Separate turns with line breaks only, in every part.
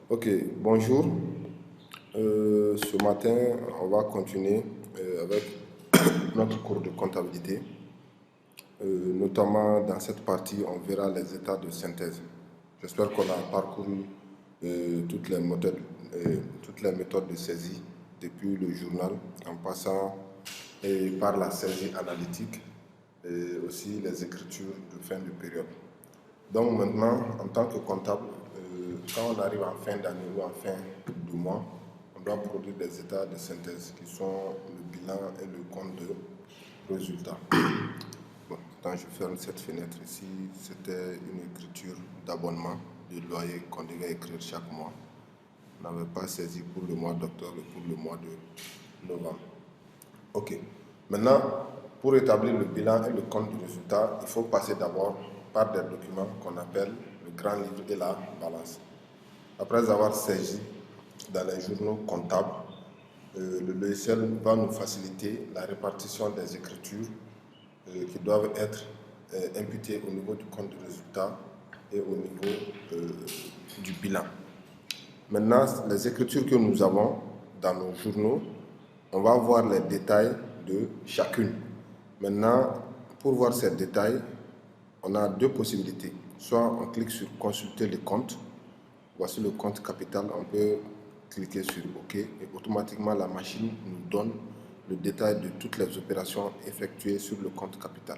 Ok, bonjour. Ce matin, on va continuer avec notre cours de comptabilité. Notamment dans cette partie, on verra les états de synthèse. J'espère qu'on a parcouru toutes les méthodes de saisie depuis le journal, en passant par la saisie analytique et aussi les écritures de fin de période. Donc maintenant, en tant que comptable, quand on arrive en fin d'année ou en fin de mois, on doit produire des états de synthèse qui sont le bilan et le compte de résultat. Bon, quand je ferme cette fenêtre ici, c'était une écriture d'abonnement de loyer qu'on devait écrire chaque mois. On n'avait pas saisi pour le mois d'octobre et pour le mois de novembre. Ok. Maintenant, pour établir le bilan et le compte du résultat, il faut passer d'abord par des documents qu'on appelle le grand livre et la balance. Après avoir saisi dans les journaux comptables, le logiciel va nous faciliter la répartition des écritures qui doivent être imputées au niveau du compte du résultat et au niveau du bilan. Maintenant, les écritures que nous avons dans nos journaux, on va voir les détails de chacune. Maintenant, pour voir ces détails, on a deux possibilités. Soit on clique sur consulter les comptes. Voici le compte capital. On peut cliquer sur OK et automatiquement la machine nous donne le détail de toutes les opérations effectuées sur le compte capital.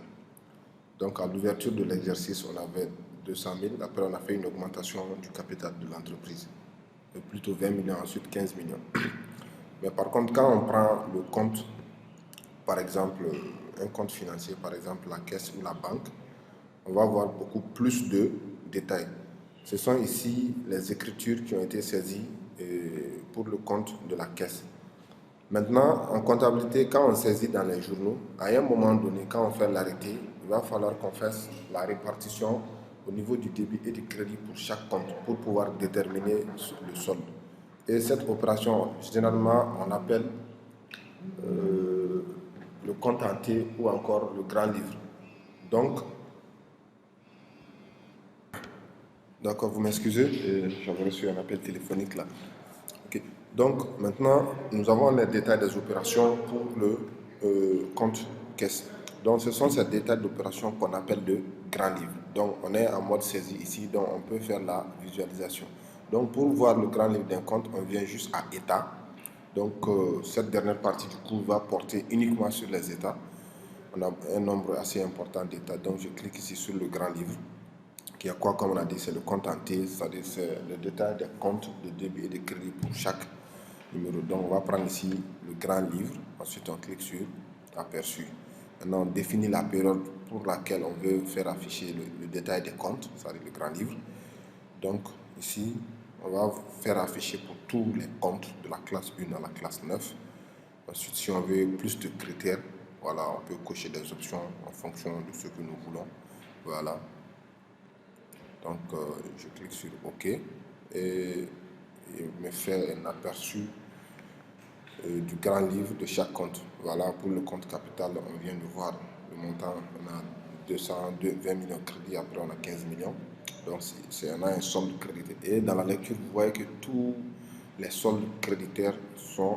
Donc à l'ouverture de l'exercice, on avait 200 000. Après, on a fait une augmentation du capital de l'entreprise. Plutôt 20 millions, ensuite 15 millions. Mais par contre, quand on prend le compte, par exemple, un compte financier, par exemple la caisse ou la banque, on va avoir beaucoup plus de détails. Ce sont ici les écritures qui ont été saisies pour le compte de la caisse. Maintenant, en comptabilité, quand on saisit dans les journaux, à un moment donné, quand on fait l'arrêté, il va falloir qu'on fasse la répartition au niveau du débit et du crédit pour chaque compte pour pouvoir déterminer le solde. Et cette opération, généralement, on appelle le compte entier ou encore le grand livre. Donc, d'accord, vous m'excusez, j'avais reçu un appel téléphonique là. Okay. Donc, maintenant, nous avons les détails des opérations pour le compte caisse. Donc, ce sont ces détails d'opérations qu'on appelle de grand livre. Donc, on est en mode saisie ici, donc on peut faire la visualisation. Donc, pour voir le grand livre d'un compte, on vient juste à état. Donc, cette dernière partie du coup va porter uniquement sur les états. On a un nombre assez important d'états. Donc, je clique ici sur le grand livre, qui a quoi, comme on a dit, c'est le compte entier, c'est-à-dire c'est le détail des comptes de débit et de crédit pour chaque numéro. Donc, on va prendre ici le grand livre. Ensuite, on clique sur aperçu. Maintenant, on définit la période pour laquelle on veut faire afficher le détail des comptes, c'est-à-dire le grand livre. Donc, ici, on va faire afficher pour tous les comptes de la classe 1 à la classe 9. Ensuite, si on veut plus de critères, voilà, on peut cocher des options en fonction de ce que nous voulons. Voilà. Donc, je clique sur OK et il me fait un aperçu du grand livre de chaque compte. Voilà, pour le compte capital, on vient de voir le montant. On a 220 millions de crédits, après on a 15 millions. Donc, on a un solde crédité. Et dans la lecture, vous voyez que tous les soldes créditaires sont